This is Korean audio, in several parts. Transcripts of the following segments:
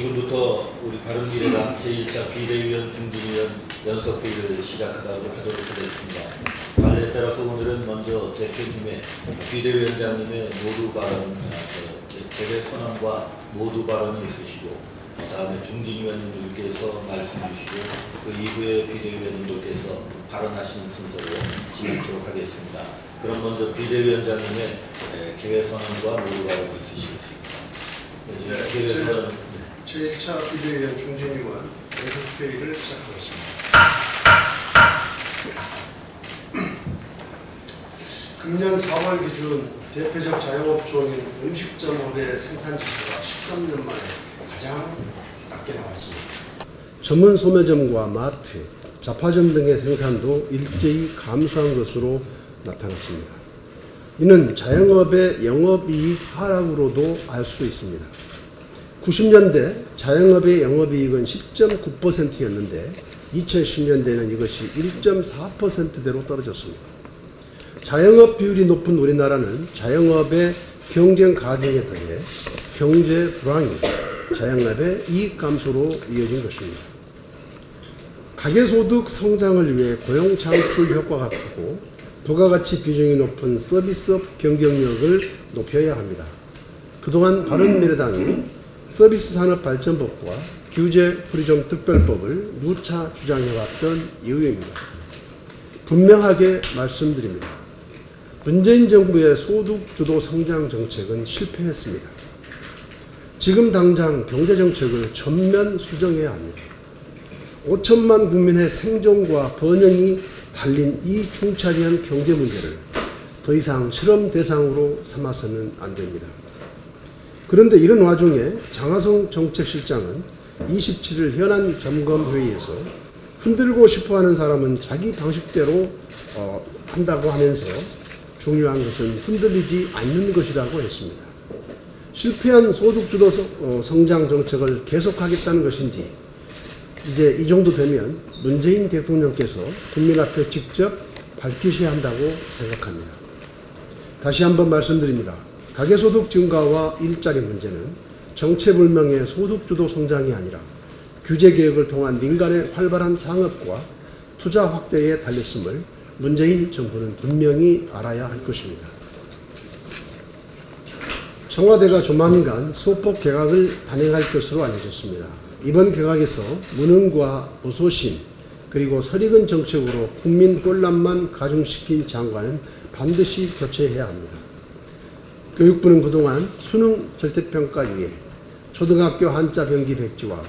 지금부터 우리 바른미래당 제1차 비대위원 중진위원 연석회의를 시작하도록 하겠습니다. 관례에 따라서 오늘은 먼저 대표님의 비대위원장님의 모두 발언, 개별 선언과 모두 발언이 있으시고 다음에 중진위원님들께서 말씀 주시고 그 이후에 비대위원님들께서 발언하시는 순서로 진행하도록 하겠습니다. 그럼 먼저 비대위원장님의 개별 선언과 모두 발언이 있으시겠습니다. 제1차 비대위원 중진위원 연석회의를 시작하겠습니다. 금년 4월 기준 대표적 자영업종인 음식점업의 생산지수가 13년 만에 가장 낮게 나왔습니다. 전문 소매점과 마트, 잡화점 등의 생산도 일제히 감소한 것으로 나타났습니다. 이는 자영업의 영업이익 하락으로도 알 수 있습니다. 90년대 자영업의 영업이익은 10.9%였는데 2010년대에는 이것이 1.4%대로 떨어졌습니다. 자영업 비율이 높은 우리나라는 자영업의 경쟁 가중에 더해 경제 불황이 자영업의 이익 감소로 이어진 것입니다. 가계소득 성장을 위해 고용 창출 효과가 크고 부가가치 비중이 높은 서비스업 경쟁력을 높여야 합니다. 그동안 바른미래당이 서비스산업발전법과 규제프리즘 특별법을 누차 주장해왔던 이유입니다. 분명하게 말씀드립니다. 문재인 정부의 소득주도 성장 정책은 실패했습니다. 지금 당장 경제정책을 전면 수정해야 합니다. 5천만 국민의 생존과 번영이 달린 이 중차대한 경제 문제를 더 이상 실험 대상으로 삼아서는 안 됩니다. 그런데 이런 와중에 장하성 정책실장은 27일 현안 점검회의에서 흔들고 싶어하는 사람은 자기 방식대로 한다고 하면서 중요한 것은 흔들리지 않는 것이라고 했습니다. 실패한 소득주도 성장 정책을 계속하겠다는 것인지 이제 이 정도 되면 문재인 대통령께서 국민 앞에 직접 밝히셔야 한다고 생각합니다. 다시 한번 말씀드립니다. 가계소득 증가와 일자리 문제는 정체불명의 소득주도 성장이 아니라 규제개혁을 통한 민간의 활발한 창업과 투자 확대에 달렸음을 문재인 정부는 분명히 알아야 할 것입니다. 청와대가 조만간 소폭 개각을 단행할 것으로 알려졌습니다. 이번 개각에서 무능과 무소신 그리고 설익은 정책으로 국민 혼란만 가중시킨 장관은 반드시 교체해야 합니다. 교육부는 그동안 수능 절대평가 이외에 초등학교 한자 병기 백지와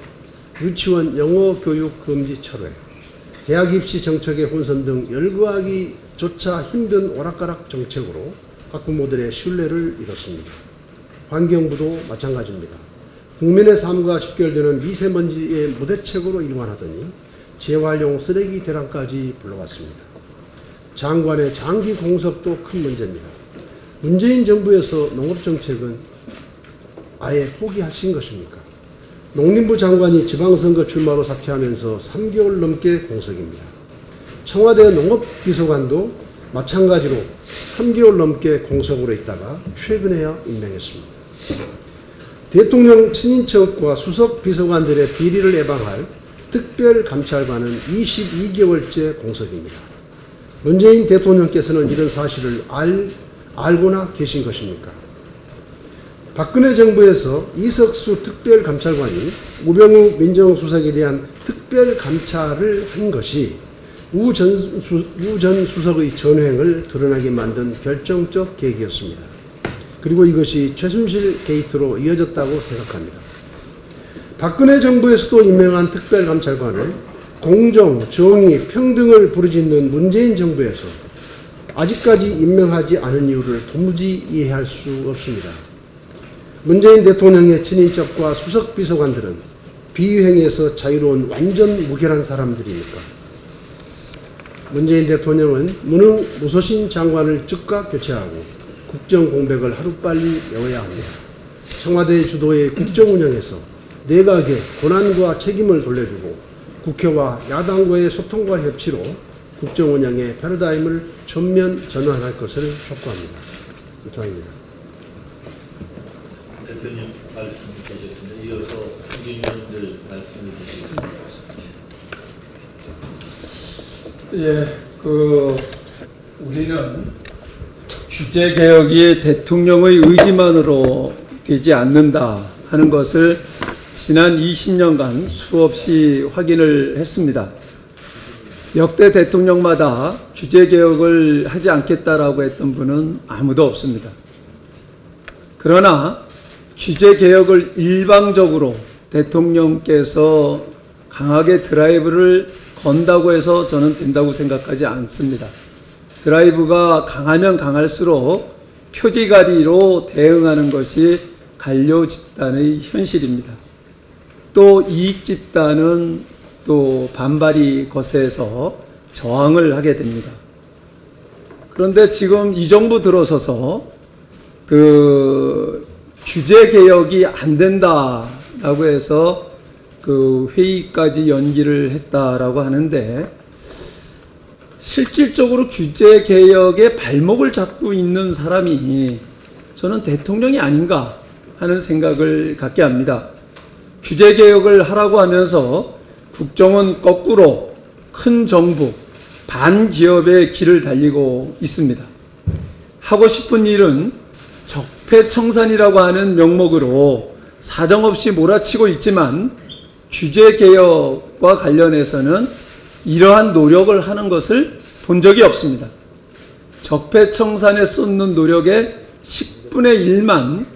유치원 영어 교육 금지 철회, 대학 입시 정책의 혼선 등 열거하기조차 힘든 오락가락 정책으로 학부모들의 신뢰를 잃었습니다. 환경부도 마찬가지입니다. 국민의 삶과 직결되는 미세먼지의 무대책으로 일관하더니 재활용 쓰레기 대란까지 불러왔습니다. 장관의 장기 공석도 큰 문제입니다. 문재인 정부에서 농업정책은 아예 포기하신 것입니까? 농림부 장관이 지방선거 출마로 사퇴하면서 3개월 넘게 공석입니다. 청와대 농업비서관도 마찬가지로 3개월 넘게 공석으로 있다가 최근에야 임명했습니다. 대통령 친인척과 수석 비서관들의 비리를 예방할 특별감찰관은 22개월째 공석입니다. 문재인 대통령께서는 이런 사실을 알고나 계신 것입니까? 박근혜 정부에서 이석수 특별감찰관이 우병우 민정수석에 대한 특별감찰을 한 것이 우 전 수석의 전횡을 드러나게 만든 결정적 계기였습니다. 그리고 이것이 최순실 게이트로 이어졌다고 생각합니다. 박근혜 정부에서도 임명한 특별감찰관을 공정, 정의, 평등을 부르짖는 문재인 정부에서 아직까지 임명하지 않은 이유를 도무지 이해할 수 없습니다. 문재인 대통령의 친인척과 수석 비서관들은 비위행에서 자유로운 완전 무결한 사람들입니까? 문재인 대통령은 무능 무소신 장관을 즉각 교체하고 국정 공백을 하루빨리 메워야 합니다. 청와대 주도의 국정 운영에서 내각의 권한과 책임을 돌려주고 국회와 야당과의 소통과 협치로 국정 운영의 패러다임을 전면 전환할 것을 촉구합니다. 이상입니다. 대표님 말씀 되셨습니다. 이어서 총재위원들 말씀해 주시겠습니다. 예, 우리는 규제 개혁이 대통령의 의지만으로 되지 않는다 하는 것을 지난 20년간 수없이 확인을 했습니다. 역대 대통령마다 규제 개혁을 하지 않겠다라고 했던 분은 아무도 없습니다. 그러나 규제 개혁을 일방적으로 대통령께서 강하게 드라이브를 건다고 해서 저는 된다고 생각하지 않습니다. 드라이브가 강하면 강할수록 표지가리로 대응하는 것이 관료 집단의 현실입니다. 또 이익 집단은 또 반발이 거세서 저항을 하게 됩니다. 그런데 지금 이 정부 들어서서 규제 개혁이 안 된다라고 해서 회의까지 연기를 했다라고 하는데, 실질적으로 규제 개혁의 발목을 잡고 있는 사람이 저는 대통령이 아닌가 하는 생각을 갖게 합니다. 규제 개혁을 하라고 하면서 국정은 거꾸로 큰 정부, 반기업의 길을 달리고 있습니다. 하고 싶은 일은 적폐청산이라고 하는 명목으로 사정없이 몰아치고 있지만, 규제 개혁과 관련해서는 이러한 노력을 하는 것을 본 적이 없습니다. 적폐청산에 쏟는 노력의 10분의 1만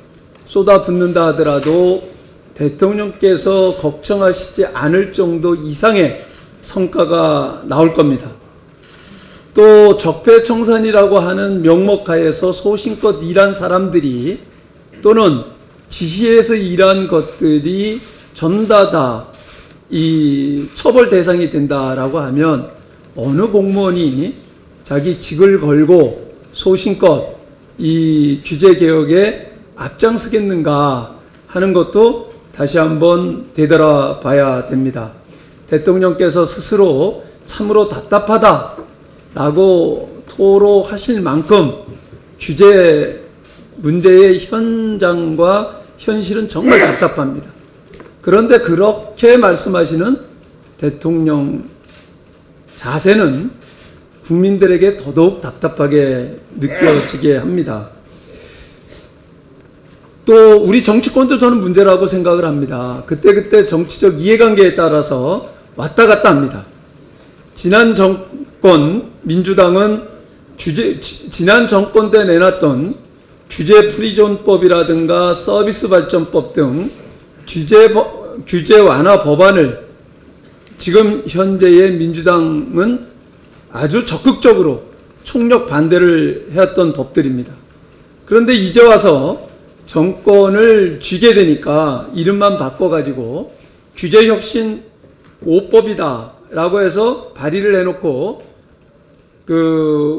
쏟아붓는다 하더라도 대통령께서 걱정하시지 않을 정도 이상의 성과가 나올 겁니다. 또 적폐청산이라고 하는 명목하에서 소신껏 일한 사람들이, 또는 지시해서 일한 것들이 전부 다 이 처벌 대상이 된다라고 하면 어느 공무원이 자기 직을 걸고 소신껏 이 규제 개혁에 앞장서겠는가 하는 것도 다시 한번 되돌아봐야 됩니다. 대통령께서 스스로 참으로 답답하다라고 토로하실 만큼 규제 문제의 현장과 현실은 정말 답답합니다. 그런데 그렇게 말씀하시는 대통령 자세는 국민들에게 더더욱 답답하게 느껴지게 합니다. 또 우리 정치권도 저는 문제라고 생각을 합니다. 그때그때 정치적 이해관계에 따라서 왔다 갔다 합니다. 지난 정권 민주당은 지난 정권 때 내놨던 규제 프리존법이라든가 서비스 발전법 등 규제 완화 법안을 지금 현재의 민주당은 아주 적극적으로 총력 반대를 해왔던 법들입니다. 그런데 이제 와서 정권을 쥐게 되니까 이름만 바꿔가지고 규제혁신 5법이다 라고 해서 발의를 해놓고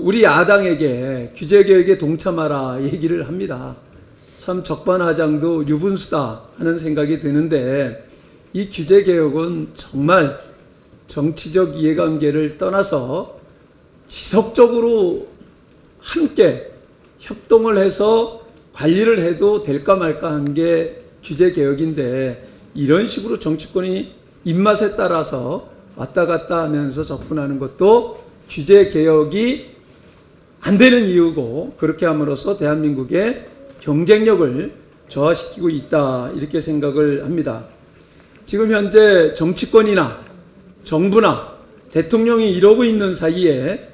우리 야당에게 규제개혁에 동참하라 얘기를 합니다. 참 적반하장도 유분수다 하는 생각이 드는데, 이 규제개혁은 정말 정치적 이해관계를 떠나서 지속적으로 함께 협동을 해서 관리를 해도 될까 말까 한 게 규제개혁인데, 이런 식으로 정치권이 입맛에 따라서 왔다 갔다 하면서 접근하는 것도 규제개혁이 안 되는 이유고, 그렇게 함으로써 대한민국의 경쟁력을 저하시키고 있다 이렇게 생각을 합니다. 지금 현재 정치권이나 정부나 대통령이 이러고 있는 사이에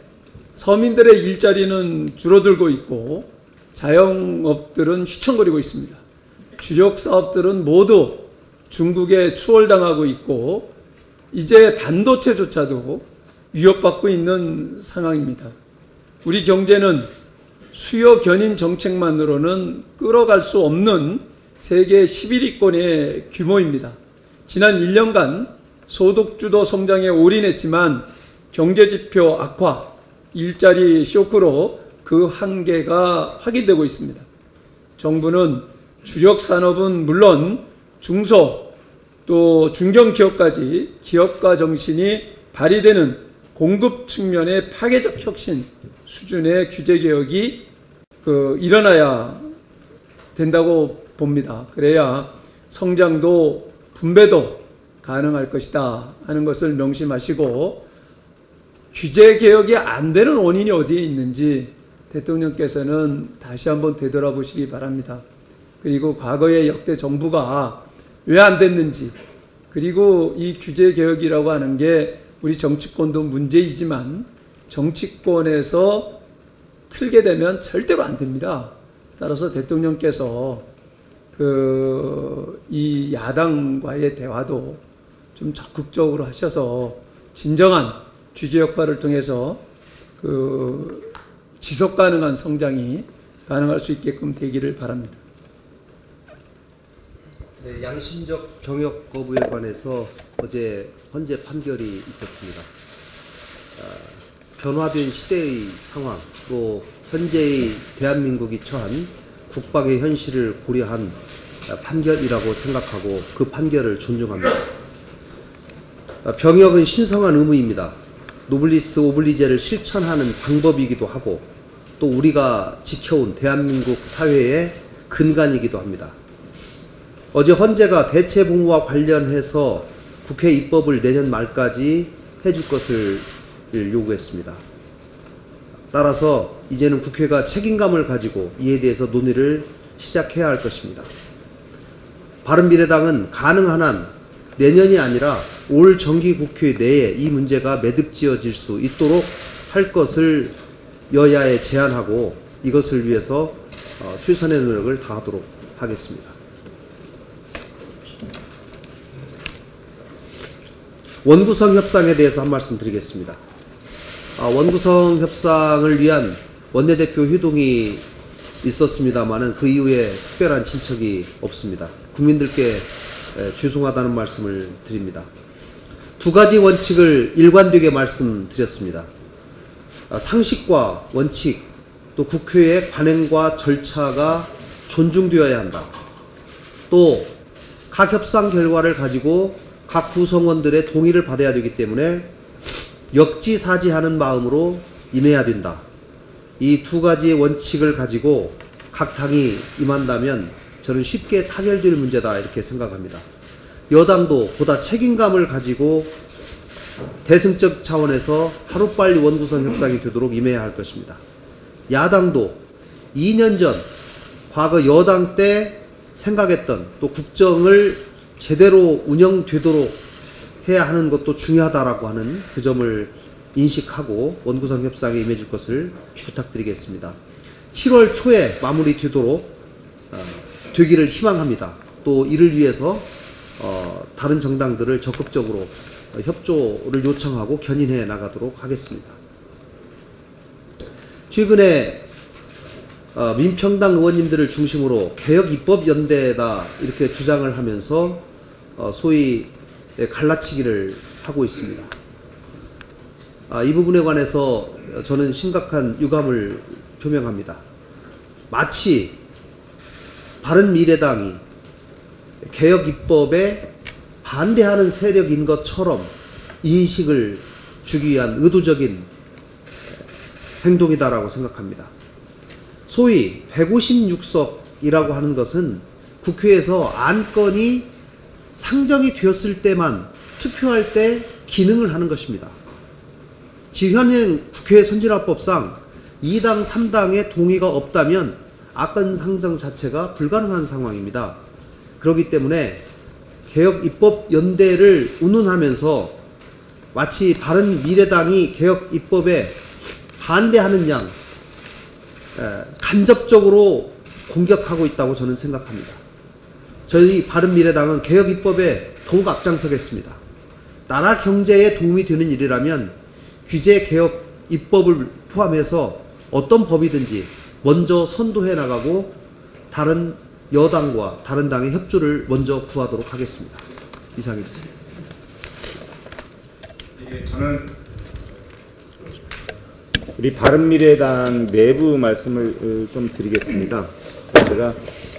서민들의 일자리는 줄어들고 있고 자영업들은 휘청거리고 있습니다. 주력 사업들은 모두 중국에 추월당하고 있고 이제 반도체조차도 위협받고 있는 상황입니다. 우리 경제는 수요 견인 정책만으로는 끌어갈 수 없는 세계 11위권의 규모입니다. 지난 1년간 소득주도 성장에 올인했지만 경제지표 악화, 일자리 쇼크로 그 한계가 확인되고 있습니다. 정부는 주력 산업은 물론 중소 또 중견기업까지 기업가 정신이 발휘되는 공급 측면의 파괴적 혁신 수준의 규제개혁이 일어나야 된다고 봅니다. 그래야 성장도 분배도 가능할 것이다 하는 것을 명심하시고, 규제 개혁이 안 되는 원인이 어디에 있는지 대통령께서는 다시 한번 되돌아보시기 바랍니다. 그리고 과거의 역대 정부가 왜 안 됐는지, 그리고 이 규제 개혁이라고 하는 게 우리 정치권도 문제이지만 정치권에서 틀게 되면 절대로 안 됩니다. 따라서 대통령께서 이 야당과의 대화도 좀 적극적으로 하셔서 진정한 규제 역할을 통해서 지속 가능한 성장이 가능할 수 있게끔 되기를 바랍니다. 네, 양심적 경역 거부에 관해서 어제 헌재 판결이 있었습니다. 변화된 시대의 상황, 또 현재의 대한민국이 처한 국방의 현실을 고려한 판결이라고 생각하고 그 판결을 존중합니다. 병역은 신성한 의무입니다. 노블리스 오블리제를 실천하는 방법이기도 하고, 또 우리가 지켜온 대한민국 사회의 근간이기도 합니다. 어제 헌재가 대체복무와 관련해서 국회 입법을 내년 말까지 해줄 것을 요구했습니다. 따라서 이제는 국회가 책임감을 가지고 이에 대해서 논의를 시작해야 할 것입니다. 바른미래당은 가능한 한 내년이 아니라 올 정기국회 내에 이 문제가 매듭지어질 수 있도록 할 것을 여야에 제안하고, 이것을 위해서 최선의 노력을 다하도록 하겠습니다. 원구성 협상에 대해서 한 말씀 드리겠습니다. 원구성 협상을 위한 원내대표 회동이 있었습니다마는 그 이후에 특별한 친척이 없습니다. 국민들께 죄송하다는 말씀을 드립니다. 두 가지 원칙을 일관되게 말씀드렸습니다. 상식과 원칙, 또 국회의 관행과 절차가 존중되어야 한다. 또 각 협상 결과를 가지고 각 구성원들의 동의를 받아야 되기 때문에 역지사지하는 마음으로 임해야 된다. 이 두 가지의 원칙을 가지고 각 당이 임한다면 저는 쉽게 타결될 문제다, 이렇게 생각합니다. 여당도 보다 책임감을 가지고 대승적 차원에서 하루빨리 원구성 협상이 되도록 임해야 할 것입니다. 야당도 2년 전 과거 여당 때 생각했던, 또 국정을 제대로 운영되도록 해야 하는 것도 중요하다라고 하는 그 점을 인식하고 원구성 협상에 임해줄 것을 부탁드리겠습니다. 7월 초에 마무리되도록 되기를 희망합니다. 또 이를 위해서 다른 정당들을 적극적으로 협조를 요청하고 견인해 나가도록 하겠습니다. 최근에 민평당 의원님들을 중심으로 개혁입법연대다 이렇게 주장을 하면서 소위 갈라치기를 하고 있습니다. 이 부분에 관해서 저는 심각한 유감을 표명합니다. 마치 바른미래당이 개혁입법에 반대하는 세력인 것처럼 인식을 주기 위한 의도적인 행동이다라고 생각합니다. 소위 156석이라고 하는 것은 국회에서 안건이 상정이 되었을 때만 투표할 때 기능을 하는 것입니다. 현행 국회 선진화법상 2당, 3당의 동의가 없다면 안건 상정 자체가 불가능한 상황입니다. 그렇기 때문에 개혁입법연대를 운운하면서 마치 바른미래당이 개혁입법에 반대하는 양 간접적으로 공격하고 있다고 저는 생각합니다. 저희 바른미래당은 개혁입법에 더욱 앞장서겠습니다. 나라 경제에 도움이 되는 일이라면 규제 개혁 입법을 포함해서 어떤 법이든지 먼저 선도해 나가고 다른 여당과 다른 당의 협조를 먼저 구하도록 하겠습니다. 이상입니다. 예, 저는 우리 바른미래당 내부 말씀을 좀 드리겠습니다. 제가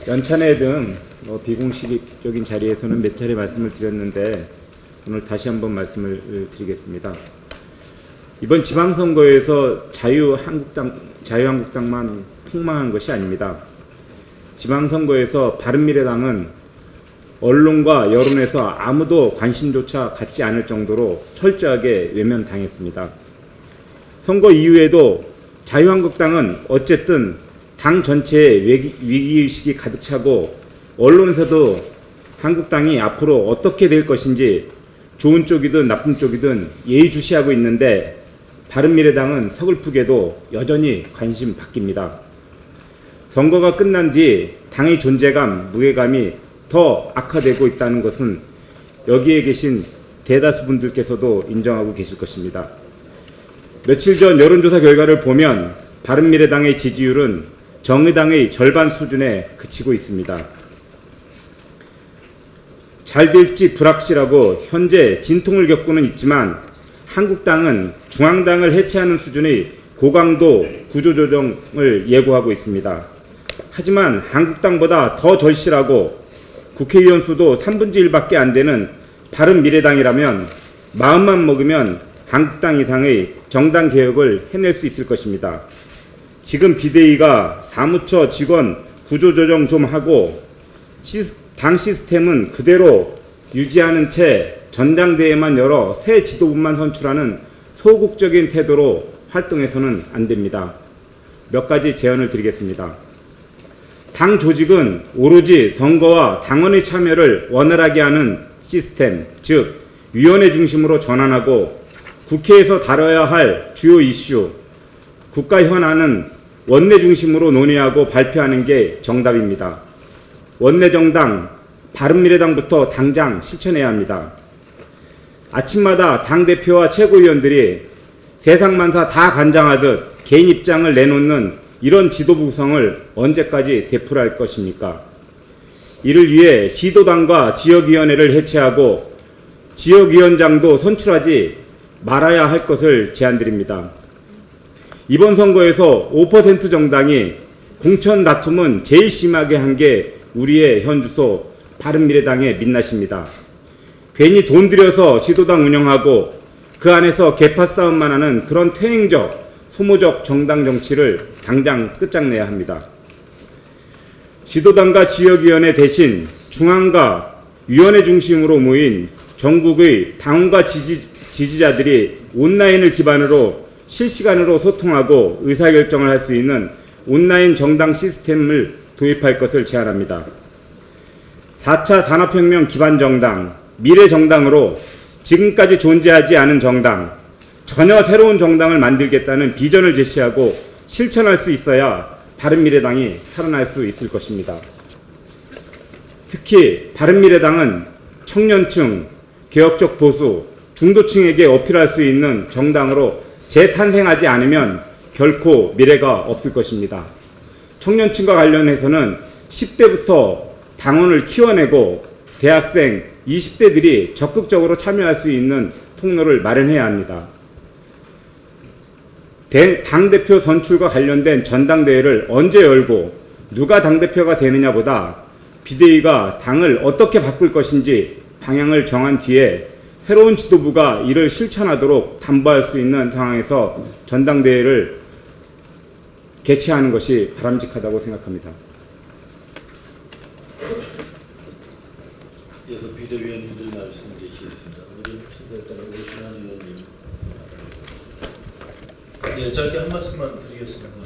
연찬회 등 비공식적인 자리에서는 몇 차례 말씀을 드렸는데 오늘 다시 한번 말씀을 드리겠습니다. 이번 지방선거에서 자유한국당만 폭망한 것이 아닙니다. 지방선거에서 바른미래당은 언론과 여론에서 아무도 관심조차 갖지 않을 정도로 철저하게 외면당했습니다. 선거 이후에도 자유한국당은 어쨌든 당 전체에 위기의식이 가득 차고 언론에서도 한국당이 앞으로 어떻게 될 것인지 좋은 쪽이든 나쁜 쪽이든 예의주시하고 있는데 바른미래당은 서글프게도 여전히 관심 바뀝니다. 선거가 끝난 뒤 당의 존재감, 무게감이 더 악화되고 있다는 것은 여기에 계신 대다수 분들께서도 인정하고 계실 것입니다. 며칠 전 여론조사 결과를 보면 바른미래당의 지지율은 정의당의 절반 수준에 그치고 있습니다. 잘 될지 불확실하고 현재 진통을 겪고는 있지만 한국당은 중앙당을 해체하는 수준의 고강도 구조조정을 예고하고 있습니다. 하지만 한국당보다 더 절실하고 국회의원 수도 3분의 1밖에 안 되는 바른미래당이라면 마음만 먹으면 한국당 이상의 정당 개혁을 해낼 수 있을 것입니다. 지금 비대위가 사무처 직원 구조조정 좀 하고 당 시스템은 그대로 유지하는 채 전당대회만 열어 새 지도부만 선출하는 소극적인 태도로 활동해서는 안 됩니다. 몇 가지 제안을 드리겠습니다. 당 조직은 오로지 선거와 당원의 참여를 원활하게 하는 시스템, 즉 위원회 중심으로 전환하고 국회에서 다뤄야 할 주요 이슈, 국가 현안은 원내 중심으로 논의하고 발표하는 게 정답입니다. 원내 정당, 바른미래당부터 당장 실천해야 합니다. 아침마다 당대표와 최고위원들이 세상만사 다 관장하듯 개인 입장을 내놓는 이런 지도부 구성을 언제까지 되풀이할 것입니까? 이를 위해 시도당과 지역위원회를 해체하고 지역위원장도 선출하지 말아야 할 것을 제안드립니다. 이번 선거에서 5% 정당이 공천 다툼은 제일 심하게 한 게 우리의 현 주소 바른미래당의 민낯입니다. 괜히 돈 들여서 지도당 운영하고 그 안에서 계파 싸움만 하는 그런 퇴행적, 소모적 정당 정치를 당장 끝장내야 합니다. 지도당과 지역위원회 대신 중앙과 위원회 중심으로 모인 전국의 당원과 지지자들이 온라인을 기반으로 실시간으로 소통하고 의사결정을 할 수 있는 온라인 정당 시스템을 도입할 것을 제안합니다. 4차 산업혁명 기반 정당, 미래정당으로 지금까지 존재하지 않은 정당, 전혀 새로운 정당을 만들겠다는 비전을 제시하고 실천할 수 있어야 바른미래당이 살아날 수 있을 것입니다. 특히 바른미래당은 청년층, 개혁적 보수, 중도층에게 어필할 수 있는 정당으로 재탄생하지 않으면 결코 미래가 없을 것입니다. 청년층과 관련해서는 10대부터 당원을 키워내고 대학생, 20대들이 적극적으로 참여할 수 있는 통로를 마련해야 합니다. 당대표 선출과 관련된 전당대회를 언제 열고 누가 당대표가 되느냐보다 비대위가 당을 어떻게 바꿀 것인지 방향을 정한 뒤에 새로운 지도부가 이를 실천하도록 담보할 수 있는 상황에서 전당대회를 개최하는 것이 바람직하다고 생각합니다. 이어서 비대위원님들 말씀 주시겠습니다. 오늘은 신설당 오신환 의원님. 예, 짧게 한 말씀만 드리겠습니다.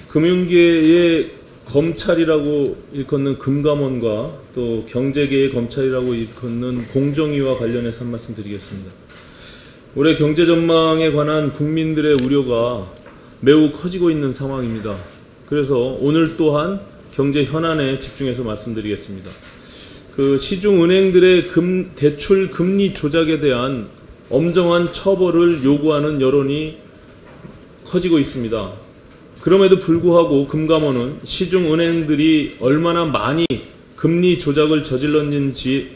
금융계의 검찰이라고 일컫는 금감원과 또 경제계의 검찰이라고 일컫는 공정위와 관련해서 한 말씀 드리겠습니다. 올해 경제 전망에 관한 국민들의 우려가 매우 커지고 있는 상황입니다. 그래서 오늘 또한 경제 현안에 집중해서 말씀드리겠습니다. 시중은행들의 대출 금리 조작에 대한 엄정한 처벌을 요구하는 여론이 커지고 있습니다. 그럼에도 불구하고 금감원은 시중은행들이 얼마나 많이 금리 조작을 저질렀는지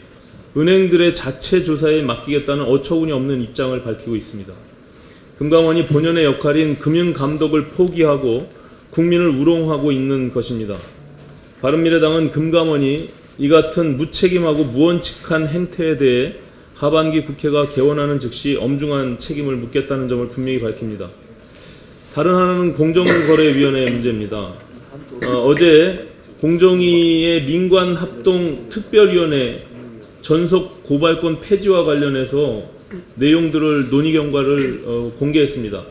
은행들의 자체 조사에 맡기겠다는 어처구니 없는 입장을 밝히고 있습니다. 금감원이 본연의 역할인 금융감독을 포기하고 국민을 우롱하고 있는 것입니다. 바른미래당은 금감원이 이 같은 무책임하고 무원칙한 행태에 대해 하반기 국회가 개원하는 즉시 엄중한 책임을 묻겠다는 점을 분명히 밝힙니다. 다른 하나는 공정거래위원회 문제입니다. 어제 공정위의 민관합동특별위원회 전속 고발권 폐지와 관련해서 내용들을 논의 결과를 공개했습니다.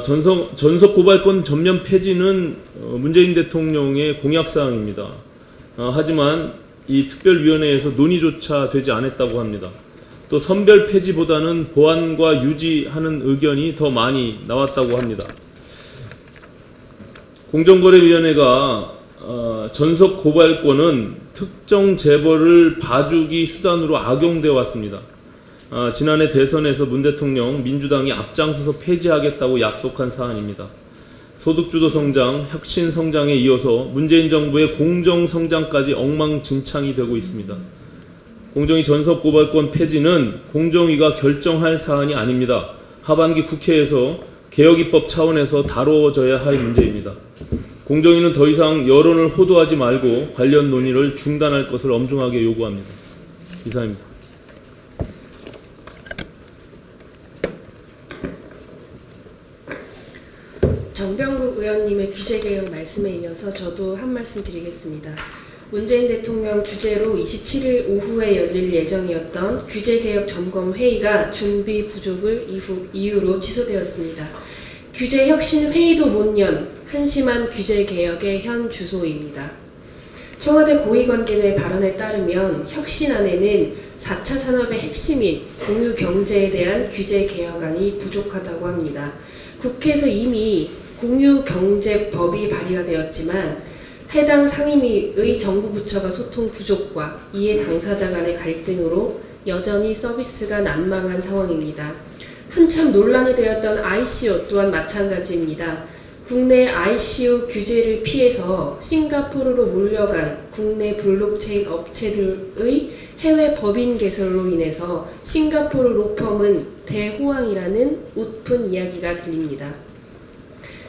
전속 고발권 전면 폐지는 문재인 대통령의 공약사항입니다. 하지만 이 특별위원회에서 논의조차 되지 않았다고 합니다. 또 선별 폐지보다는 보완과 유지하는 의견이 더 많이 나왔다고 합니다. 공정거래위원회가 전속 고발권은 특정 재벌을 봐주기 수단으로 악용되어 왔습니다. 지난해 대선에서 문 대통령 민주당이 앞장서서 폐지하겠다고 약속한 사안입니다. 소득주도 성장, 혁신 성장에 이어서 문재인 정부의 공정 성장까지 엉망진창이 되고 있습니다. 공정위 전속 고발권 폐지는 공정위가 결정할 사안이 아닙니다. 하반기 국회에서 개혁입법 차원에서 다뤄져야 할 문제입니다. 공정위는 더 이상 여론을 호도하지 말고 관련 논의를 중단할 것을 엄중하게 요구합니다. 이상입니다. 정병국 의원님의 규제개혁 말씀에 이어서 저도 한 말씀 드리겠습니다. 문재인 대통령 주재로 27일 오후에 열릴 예정이었던 규제개혁 점검회의가 준비 부족을 이유로 취소되었습니다. 규제혁신회의도 못 연 한심한 규제개혁의 현 주소입니다. 청와대 고위관계자의 발언에 따르면 혁신안에는 4차 산업의 핵심인 공유경제에 대한 규제개혁안이 부족하다고 합니다. 국회에서 이미 공유경제법이 발의가 되었지만 해당 상임위의 정부 부처가 소통 부족과 이해 당사자 간의 갈등으로 여전히 서비스가 난망한 상황입니다. 한참 논란이 되었던 ICO 또한 마찬가지입니다. 국내 ICO 규제를 피해서 싱가포르로 몰려간 국내 블록체인 업체들의 해외 법인 개설로 인해서 싱가포르 로펌은 대호황이라는 웃픈 이야기가 들립니다.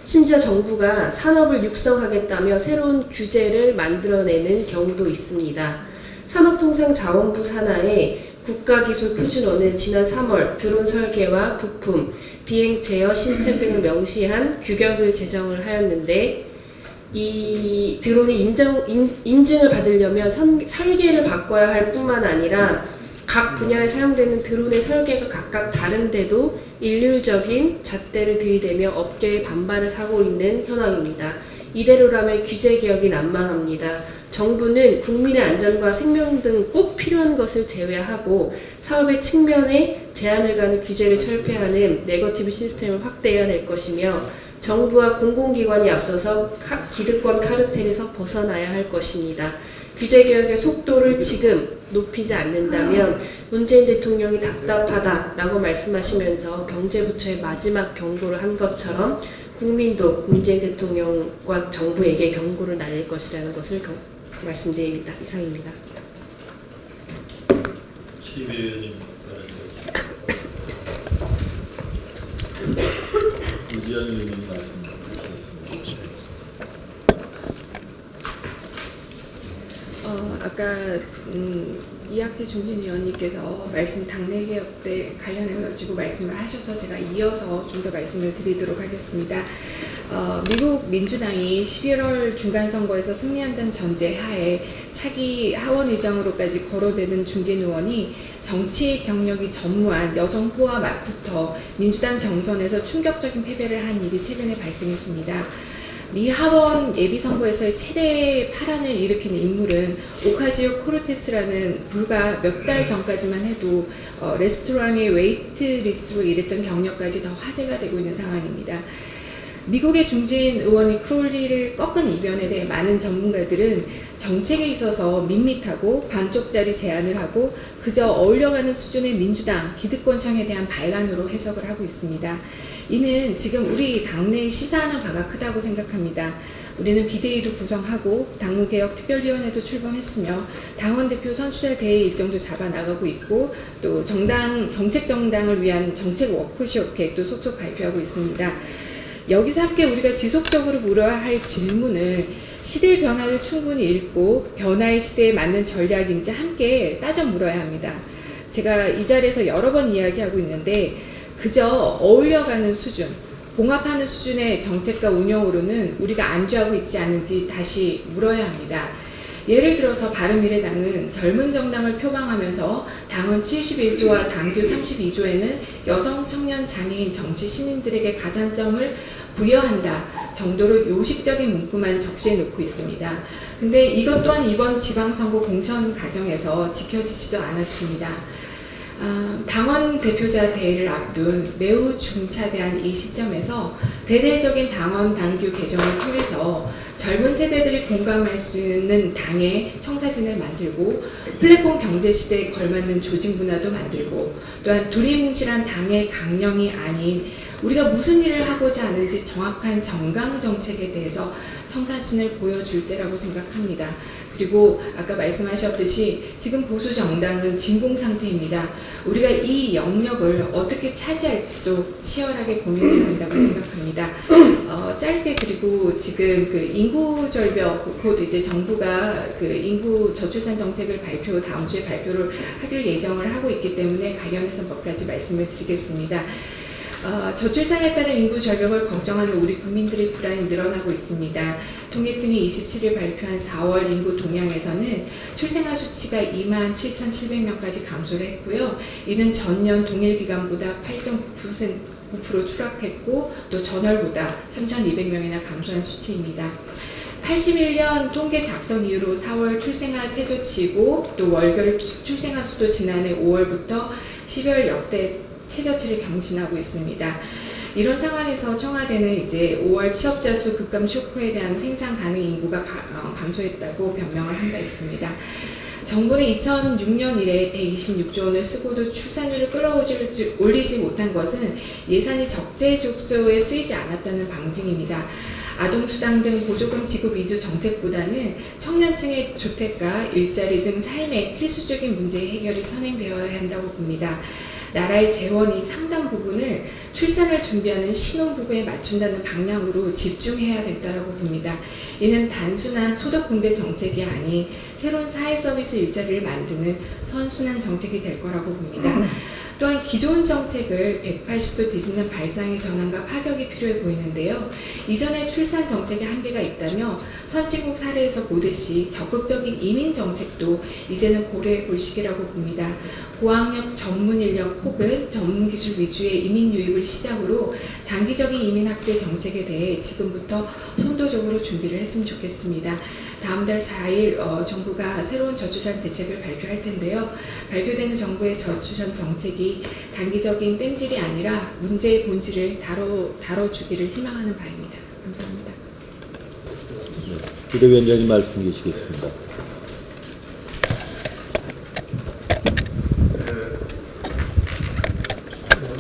심지어 정부가 산업을 육성하겠다며 새로운 규제를 만들어내는 경우도 있습니다. 산업통상자원부 산하의 국가기술표준원은 지난 3월 드론 설계와 부품, 비행 제어 시스템 등을 명시한 규격을 제정을 하였는데 이 드론이 인증을 받으려면 설계를 바꿔야 할 뿐만 아니라 각 분야에 사용되는 드론의 설계가 각각 다른데도 일률적인 잣대를 들이대며 업계의 반발을 사고 있는 현황입니다. 이대로라면 규제개혁이 난망합니다. 정부는 국민의 안전과 생명 등 꼭 필요한 것을 제외하고 사업의 측면에 제한을 가는 규제를 철폐하는 네거티브 시스템을 확대해야 될 것이며 정부와 공공기관이 앞서서 기득권 카르텔에서 벗어나야 할 것입니다. 규제개혁의 속도를 지금 높이지 않는다면 문재인 대통령이 답답하다라고 말씀하시면서 경제부처의 마지막 경고를 한 것처럼 국민도 문재인 대통령과 정부에게 경고를 날릴 것이라는 것을 말씀드립니다. 이상입니다. 최입 의원님 이지연 의원님 말씀 주시겠습니다. 아까 이학재 중진위원님께서 말씀 당내 개혁 때 관련해가지고 말씀을 하셔서 제가 이어서 좀 더 말씀을 드리도록 하겠습니다. 미국 민주당이 11월 중간선거에서 승리한다는 전제하에 차기 하원의장으로까지 거론되는 중진 의원이 정치 경력이 전무한 여성 후보와 맞붙어 민주당 경선에서 충격적인 패배를 한 일이 최근에 발생했습니다. 미 하원 예비선거에서의 최대 파란을 일으킨 인물은 오카지오 코르테스라는 불과 몇 달 전까지만 해도 레스토랑의 웨이트 리스트로 일했던 경력까지 더 화제가 되고 있는 상황입니다. 미국의 중진 의원인 크롤리를 꺾은 이변에 대해 많은 전문가들은 정책에 있어서 밋밋하고 반쪽짜리 제안을 하고 그저 어울려가는 수준의 민주당 기득권층에 대한 반란으로 해석을 하고 있습니다. 이는 지금 우리 당내에 시사하는 바가 크다고 생각합니다. 우리는 비대위도 구성하고 당무개혁 특별위원회도 출범했으며 당원대표 선출자 대회 일정도 잡아나가고 있고 또 정책정당을 위한 정책 워크숍 계획도 속속 발표하고 있습니다. 여기서 함께 우리가 지속적으로 물어야 할 질문은 시대의 변화를 충분히 읽고 변화의 시대에 맞는 전략인지 함께 따져 물어야 합니다. 제가 이 자리에서 여러 번 이야기하고 있는데 그저 어울려가는 수준 봉합하는 수준의 정책과 운영으로는 우리가 안주하고 있지 않은지 다시 물어야 합니다. 예를 들어서 바른미래당은 젊은 정당을 표방하면서 당헌 71조와 당규 32조에는 여성, 청년, 장애인, 정치 신인들에게 가산점을 부여한다 정도로 요식적인 문구만 적시해 놓고 있습니다. 근데 이것 또한 이번 지방선거 공천 과정에서 지켜지지도 않았습니다. 당원 대표자 대회를 앞둔 매우 중차대한 이 시점에서 대대적인 당원 당규 개정을 통해서 젊은 세대들이 공감할 수 있는 당의 청사진을 만들고 플랫폼 경제 시대에 걸맞는 조직 문화도 만들고 또한 두리뭉실한 당의 강령이 아닌 우리가 무슨 일을 하고자 하는지 정확한 정강 정책에 대해서 청사진을 보여줄 때라고 생각합니다. 그리고 아까 말씀하셨듯이 지금 보수 정당은 진공 상태입니다. 우리가 이 영역을 어떻게 차지할지도 치열하게 고민해야 한다고 생각합니다. 짧게 그리고 지금 그 인구 절벽 곧 이제 정부가 그 인구 저출산 정책을 다음 주에 발표를 하길 예정을 하고 있기 때문에 관련해서 몇 가지 말씀을 드리겠습니다. 저출산에 따른 인구 절벽을 걱정하는 우리 국민들의 불안이 늘어나고 있습니다. 통계청이 27일 발표한 4월 인구 동향에서는 출생아 수치가 27,700명까지 감소를 했고요. 이는 전년 동일 기간보다 8.9% 추락했고 또 전월보다 3,200명이나 감소한 수치입니다. 81년 통계 작성 이후로 4월 출생아 최저치고 또 월별 출생아 수도 지난해 5월부터 12월 역대 최저치를 경신하고 있습니다. 이런 상황에서 청와대는 이제 5월 취업자 수 급감 쇼크에 대한 생산 가능 인구가 감소했다고 변명을 한 바 있습니다. 정부는 2006년 이래 126조 원을 쓰고도 출산율을 끌어올리지 못한 것은 예산이 적재적소에 쓰이지 않았다는 방증입니다. 아동수당 등 보조금 지급 위주 정책보다는 청년층의 주택과 일자리 등 삶의 필수적인 문제 해결이 선행되어야 한다고 봅니다. 나라의 재원이 상당 부분을 출산을 준비하는 신혼부부에 맞춘다는 방향으로 집중해야 된다고 봅니다. 이는 단순한 소득 분배 정책이 아닌 새로운 사회 서비스 일자리를 만드는 선순환 정책이 될 거라고 봅니다. 또한 기존 정책을 180도 뒤집는 발상의 전환과 파격이 필요해 보이는데요. 이전에 출산 정책에 한계가 있다며 선진국 사례에서 보듯이 적극적인 이민 정책도 이제는 고려해 볼 시기라고 봅니다. 고학력 전문 인력 혹은 전문 기술 위주의 이민 유입을 시작으로 장기적인 이민 확대 정책에 대해 지금부터 선도적으로 준비를 했으면 좋겠습니다. 다음 달 4일 정부가 새로운 저출산 대책을 발표할 텐데요. 발표되는 정부의 저출산 정책이 단기적인 땜질이 아니라 문제의 본질을 다뤄주기를 희망하는 바입니다. 감사합니다. 비대위원장님 말씀 주시겠습니다.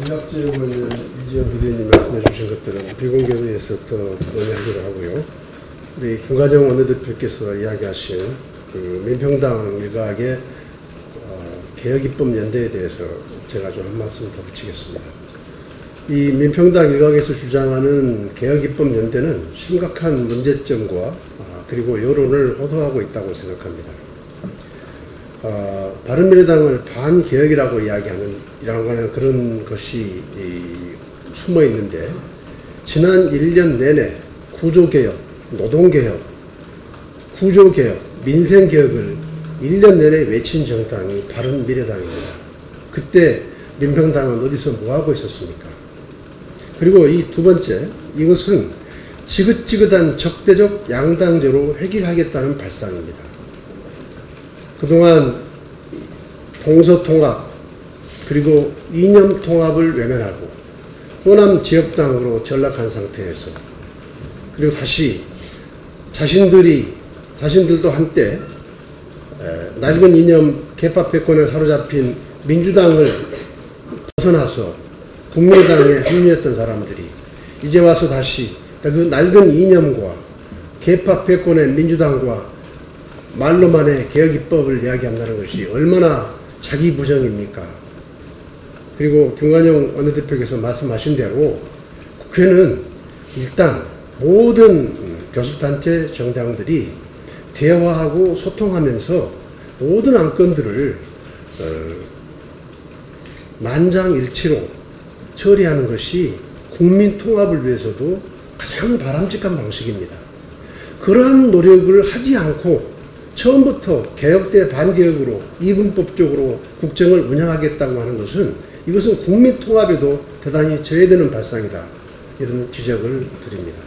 이학재 의원님, 이지영 비대위원님 말씀해 주신 것들은 비공개회에서 더 논의하기로 하고요. 우리 김가정 원내대표께서 이야기하신 그 민평당 일각의 개혁입법 연대에 대해서 제가 좀 한 말씀 더 붙이겠습니다. 이 민평당 일각에서 주장하는 개혁입법 연대는 심각한 문제점과 그리고 여론을 호도하고 있다고 생각합니다. 바른미래당을 반개혁이라고 이야기하는 이런 그런 것이 숨어 있는데 지난 1년 내내 구조개혁, 노동개혁, 구조개혁, 민생개혁을 1년 내내 외친 정당이 바른미래당입니다. 그때 민평당은 어디서 뭐하고 있었습니까? 그리고 이 두 번째, 이것은 지긋지긋한 적대적 양당제로 해결하겠다는 발상입니다. 그동안 동서통합 그리고 이념통합을 외면하고 호남 지역당으로 전락한 상태에서 그리고 다시 자신들도 한때 낡은 이념 개파 패권에 사로잡힌 민주당을 벗어나서 국민의당에 합류했던 사람들이 이제 와서 다시 그 낡은 이념과 개파 패권의 민주당과 말로만의 개혁입법을 이야기한다는 것이 얼마나 자기 부정입니까? 그리고 김관영 원내대표께서 말씀하신 대로 국회는 일단 모든 교섭단체 정당들이 대화하고 소통하면서 모든 안건들을 만장일치로 처리하는 것이 국민 통합을 위해서도 가장 바람직한 방식입니다. 그러한 노력을 하지 않고 처음부터 개혁 대 반개혁으로 이분법적으로 국정을 운영하겠다고 하는 것은 이것은 국민 통합에도 대단히 저해되는 발상이다. 이런 지적을 드립니다.